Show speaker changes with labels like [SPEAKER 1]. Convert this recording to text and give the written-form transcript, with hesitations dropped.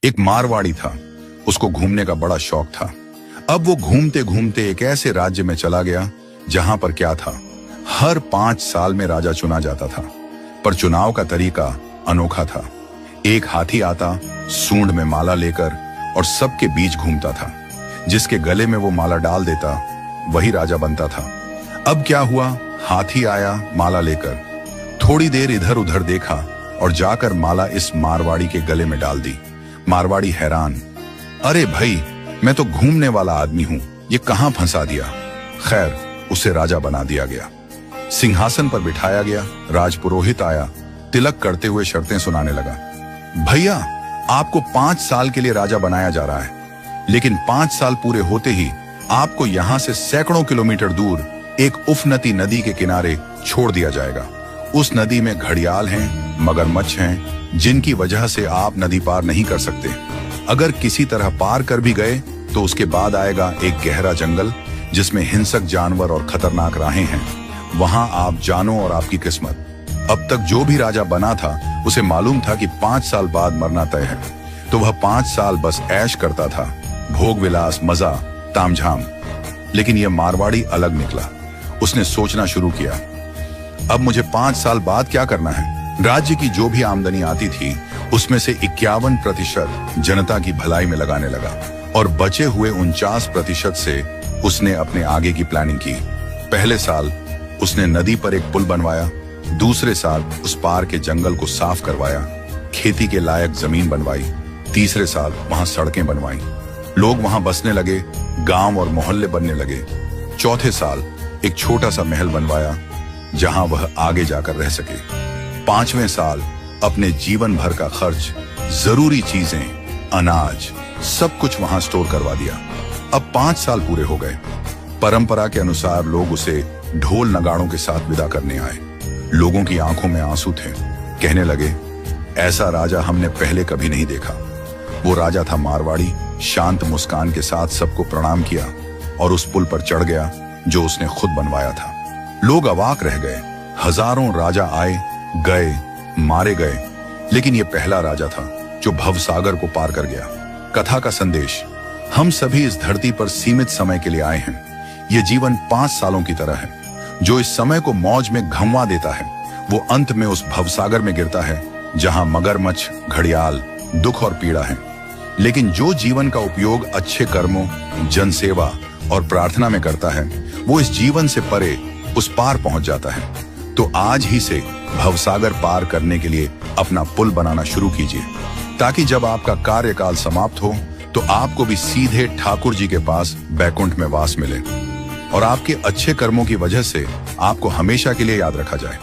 [SPEAKER 1] एक मारवाड़ी था, उसको घूमने का बड़ा शौक था। अब वो घूमते घूमते एक ऐसे राज्य में चला गया जहां पर क्या था, हर 5 साल में राजा चुना जाता था, पर चुनाव का तरीका अनोखा था। एक हाथी आता सूंड में माला लेकर और सबके बीच घूमता था। जिसके गले में वो माला डाल देता वही राजा बनता था। अब क्या हुआ, हाथी आया माला लेकर, थोड़ी देर इधर उधर देखा और जाकर माला इस मारवाड़ी के गले में डाल दी। मारवाड़ी हैरान, अरे भाई, मैं तो घूमने वाला आदमी हूं, ये कहां फंसा दिया। खैर, उसे राजा बना दिया गया, सिंहासन पर बिठाया गया। राजपुरोहित आया, तिलक करते हुए शर्तें सुनाने लगा। भैया, आपको 5 साल के लिए राजा बनाया जा रहा है, लेकिन 5 साल पूरे होते ही आपको यहां से सैकड़ों किलोमीटर दूर एक उफनती नदी के किनारे छोड़ दिया जाएगा। उस नदी में घड़ियाल हैं, मगरमच्छ हैं, जिनकी वजह से आप नदी पार नहीं कर सकते। अगर किसी तरह पार कर भी गए तो उसके बाद आएगा एक गहरा जंगल जिसमें हिंसक जानवर और खतरनाक राहें हैं। वहां आप जानो और आपकी किस्मत। अब तक जो भी राजा बना था उसे मालूम था कि 5 साल बाद मरना तय है, तो वह 5 साल बस ऐश करता था, भोग विलास, मजा, तामझाम। लेकिन यह मारवाड़ी अलग निकला। उसने सोचना शुरू किया, अब मुझे 5 साल बाद क्या करना है। राज्य की जो भी आमदनी आती थी उसमें से 51% जनता की भलाई में लगाने लगा और बचे हुए 49% से उसने अपने आगे की प्लानिंग की। पहले साल उसने नदी पर एक पुल बनवाया, दूसरे साल उस पार के जंगल को साफ करवाया, खेती के लायक जमीन बनवाई, तीसरे साल वहां सड़कें बनवाई, लोग वहां बसने लगे, गांव और मोहल्ले बनने लगे। चौथे साल एक छोटा सा महल बनवाया जहां वह आगे जाकर रह सके। 5वें साल अपने जीवन भर का खर्च, जरूरी चीजें, अनाज, सब कुछ वहां स्टोर करवा दिया। अब 5 साल पूरे हो गए। परंपरा के अनुसार लोग उसे ढोल नगाड़ों के साथ विदा करने आए। लोगों की आंखों में आंसू थे। कहने लगे, ऐसा राजा हमने पहले कभी नहीं देखा। वो राजा था मारवाड़ी, शांत मुस्कान के साथ सबको प्रणाम किया और उस पुल पर चढ़ गया जो उसने खुद बनवाया था। लोग अवाक रह गए। हजारों राजा आए गए, मारे गए, लेकिन ये पहला राजा था जो भवसागर को पार कर गया। कथा का संदेश, हम सभी इस धरती पर सीमित समय के लिए आए हैं। ये जीवन 5 सालों की तरह है। जो इस समय को मौज में घंवा देता है वो अंत में उस भवसागर में गिरता है जहां मगरमच्छ, घड़ियाल, दुख और पीड़ा है। लेकिन जो जीवन का उपयोग अच्छे कर्मों, जनसेवा और प्रार्थना में करता है वो इस जीवन से परे उस पार पहुंच जाता है। तो आज ही से भवसागर पार करने के लिए अपना पुल बनाना शुरू कीजिए, ताकि जब आपका कार्यकाल समाप्त हो तो आपको भी सीधे ठाकुर जी के पास बैकुंठ में वास मिले और आपके अच्छे कर्मों की वजह से आपको हमेशा के लिए याद रखा जाए।